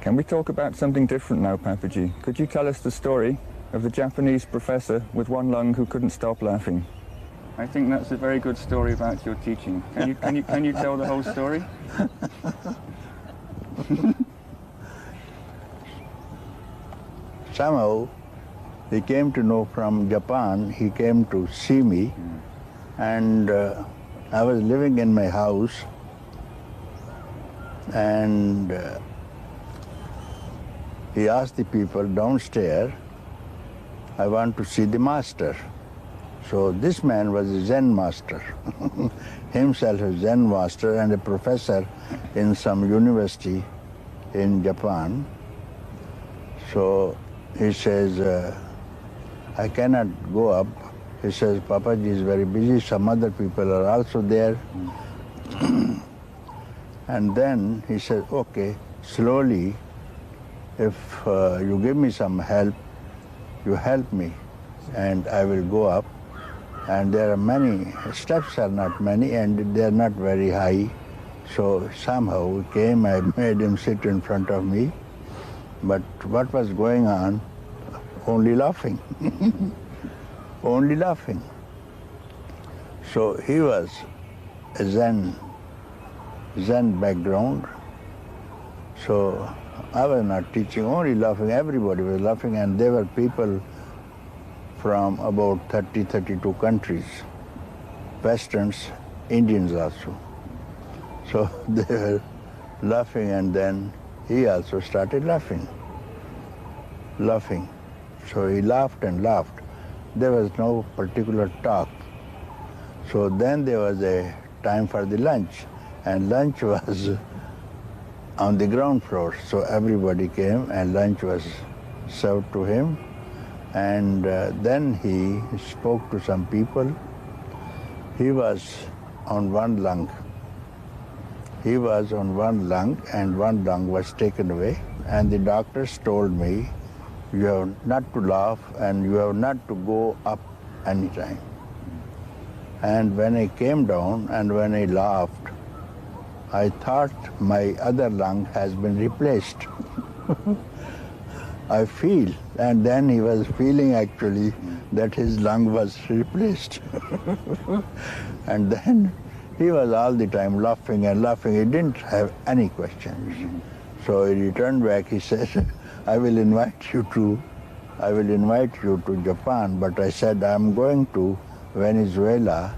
Can we talk about something different now, Papaji? Could you tell us the story of the Japanese professor with one lung who couldn't stop laughing? I think that's a very good story about your teaching. Can you tell the whole story? Somehow, he came to know from Japan, he came to see me, and I was living in my house, and he asked the people downstairs, I want to see the master. So this man was a Zen Master, himself a Zen Master and a professor in some university in Japan. So he says, I cannot go up. He says, Papaji is very busy, some other people are also there. And then he says, okay, slowly, if you give me some help, you help me, and I will go up. And there are many, steps are not many, and they are not very high. So somehow he came, I made him sit in front of me. But what was going on? Only laughing. Only laughing. So he was a Zen background. So I was not teaching, only laughing. Everybody was laughing, and there were people from about 32 countries, Westerns, Indians also. So they were laughing, and then he also started laughing. So he laughed and laughed. There was no particular talk. So then there was a time for the lunch, and lunch was on the ground floor. So everybody came, and lunch was served to him. And then he spoke to some people. He was on one lung. He was on one lung, and one lung was taken away. And the doctors told me, you have not to laugh and you have not to go up anytime. And when I came down and when I laughed, I thought my other lung has been replaced. I feel, and then he was feeling actually that his lung was replaced. And then he was all the time laughing and laughing. He didn't have any questions. So he returned back, he said, I will invite you to Japan, but I said, I'm going to Venezuela.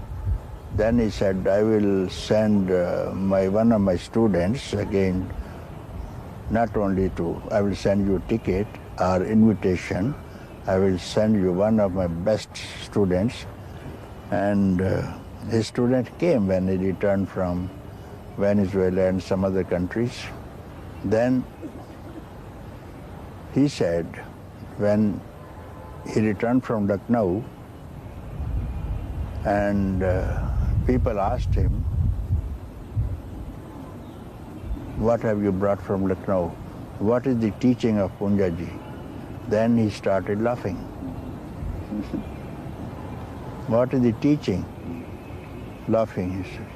Then he said, I will send one of my students again, not only I will send you a ticket or invitation, I will send you one of my best students. And his student came when he returned from Venezuela and some other countries. Then he said, when he returned from Lucknow, and people asked him, what have you brought from Lucknow? What is the teaching of Punjaji? Then he started laughing. What is the teaching? Laughing, he said.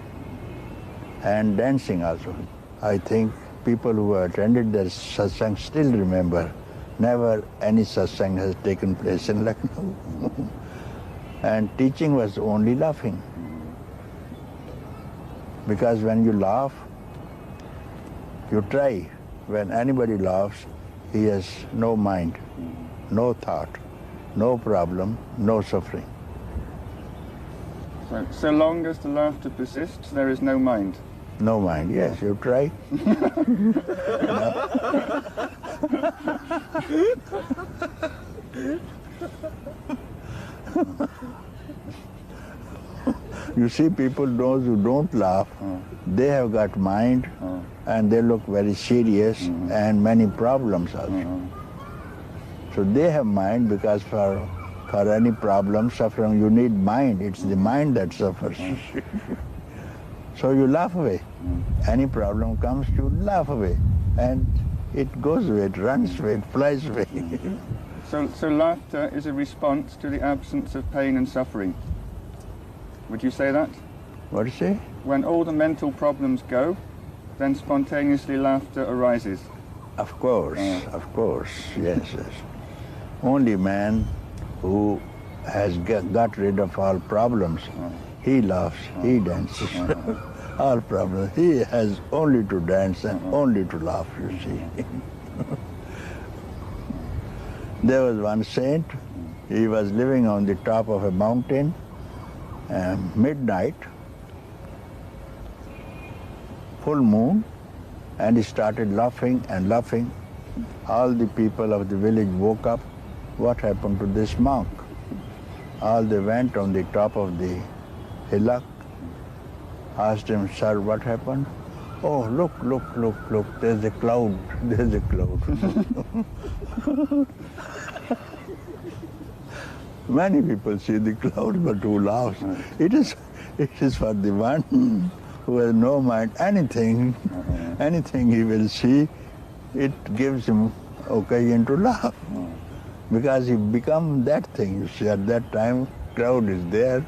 And dancing also. I think people who attended the satsang still remember, never any satsang has taken place in Lucknow. And teaching was only laughing. Because when you laugh, you try. When anybody laughs, he has no mind, no thought, no problem, no suffering. So long as the laughter persists, there is no mind? No mind, yes, you try. You see, people, those who don't laugh, they have got mind, and they look very serious, and many problems also. So they have mind, because for any problem, suffering, you need mind. It's the mind that suffers. So you laugh away. Any problem comes, you laugh away. And it goes away, it runs away, it flies away. So laughter is a response to the absence of pain and suffering. Would you say that? What do you say? When all the mental problems go, then spontaneously laughter arises. Of course, yes, yes. Only man who has got rid of all problems, he laughs, he dances. All problems, he has only to dance and only to laugh, you see. There was one saint, he was living on the top of a mountain, midnight, full moon, and he started laughing and laughing. All the people of the village woke up. What happened to this monk? All they went on the top of the hillock, asked him, sir, what happened? Oh, look, there's a cloud, there's a cloud. Many people see the cloud, but who laughs? It is for the one who has no mind. Anything he will see, it gives him occasion to laugh. Because he become that thing. You see, at that time, cloud is there,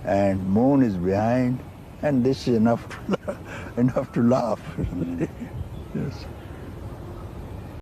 and moon is behind, and this is enough to laugh. Yes.